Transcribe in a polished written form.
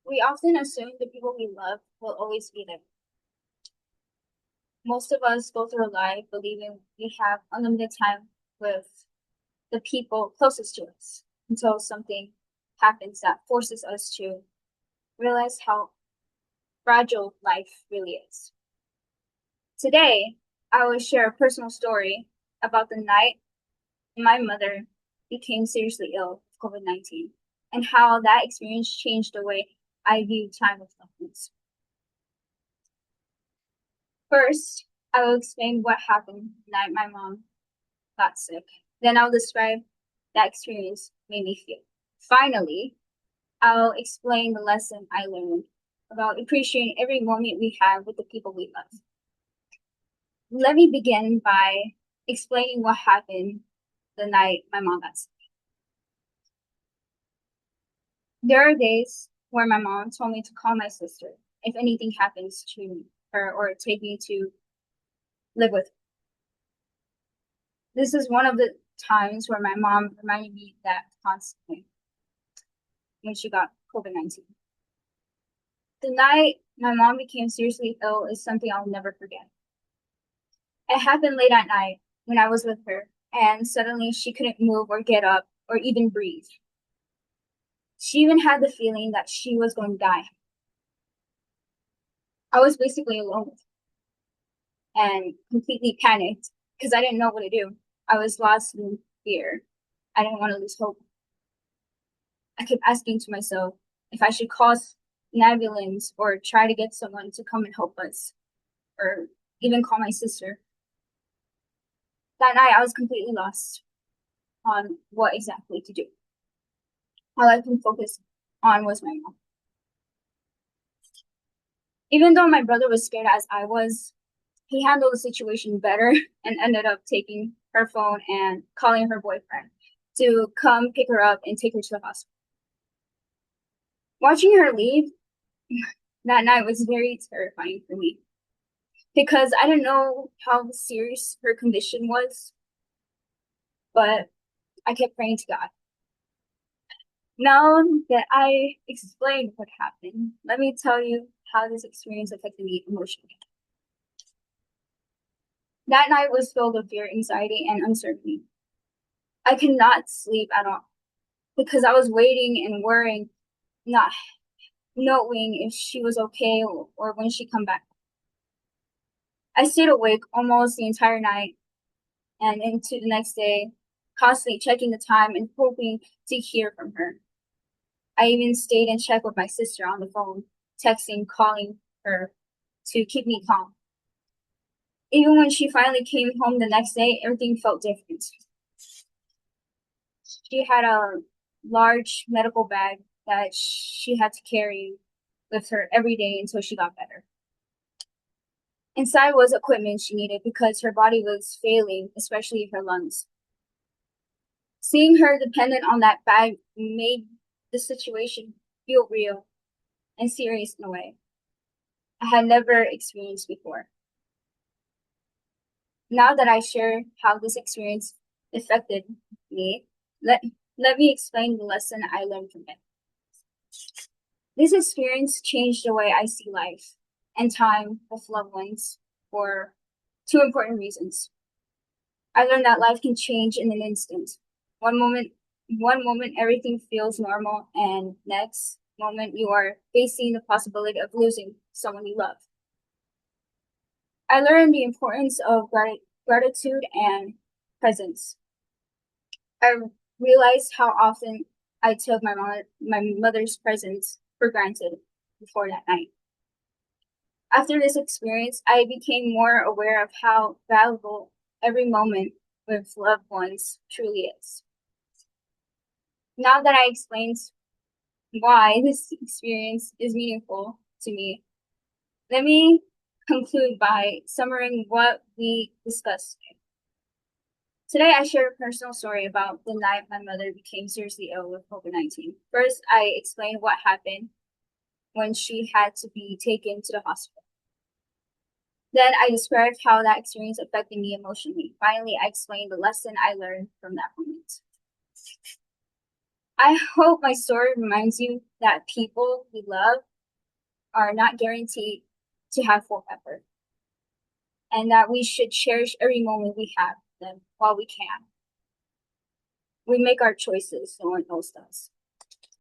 We often assume the people we love will always be there. Most of us go through life believing we have unlimited time with the people closest to us until something happens that forces us to realize how fragile life really is. Today, I will share a personal story about the night my mother became seriously ill with COVID-19 and how that experience changed the way I view time with loved ones. First, I will explain what happened the night my mom got sick. Then I'll describe that experience made me feel. Finally, I'll explain the lesson I learned about appreciating every moment we have with the people we love. Let me begin by explaining what happened the night my mom got sick. There are days where my mom told me to call my sister if anything happens to her or take me to live with her. This is one of the times where my mom reminded me that constantly when she got COVID-19. The night my mom became seriously ill is something I'll never forget. It happened late at night when I was with her, and suddenly she couldn't move or get up or even breathe. She even had the feeling that she was going to die. I was basically alone with her and completely panicked because I didn't know what to do. I was lost in fear. I didn't want to lose hope. I kept asking to myself if I should call an ambulance or try to get someone to come and help us, or even call my sister. That night, I was completely lost on what exactly to do. All I could focus on was my mom. Even though my brother was scared as I was, he handled the situation better and ended up taking her phone and calling her boyfriend to come pick her up and take her to the hospital. Watching her leave that night was very terrifying for me because I didn't know how serious her condition was, but I kept praying to God. Now that I explained what happened, let me tell you how this experience affected me emotionally. That night was filled with fear, anxiety, and uncertainty. I could not sleep at all because I was waiting and worrying, not knowing if she was okay or when she'd come back. I stayed awake almost the entire night and into the next day, constantly checking the time and hoping to hear from her. I even stayed in check with my sister on the phone, texting, calling her to keep me calm. Even when she finally came home the next day, everything felt different. She had a large medical bag that she had to carry with her every day until she got better. Inside was equipment she needed because her body was failing, especially her lungs. Seeing her dependent on that bag made the situation feel real and serious in a way I had never experienced before. Now that I share how this experience affected me, let me explain the lesson I learned from it. This experience changed the way I see life and time with loved ones for two important reasons. I learned that life can change in an instant. One moment, one moment everything feels normal, and next moment you are facing the possibility of losing someone you love. I learned the importance of gratitude and presence. I realized how often I took my mother's presence for granted before that night. After this experience, I became more aware of how valuable every moment with loved ones truly is. Now that I explained why this experience is meaningful to me, let me conclude by summarizing what we discussed today. Today, I share a personal story about the night my mother became seriously ill with COVID-19. First, I explained what happened when she had to be taken to the hospital. Then I described how that experience affected me emotionally. Finally, I explained the lesson I learned from that moment. I hope my story reminds you that people we love are not guaranteed to have forever, and that we should cherish every moment we have them while we can. We make our choices, no one else does.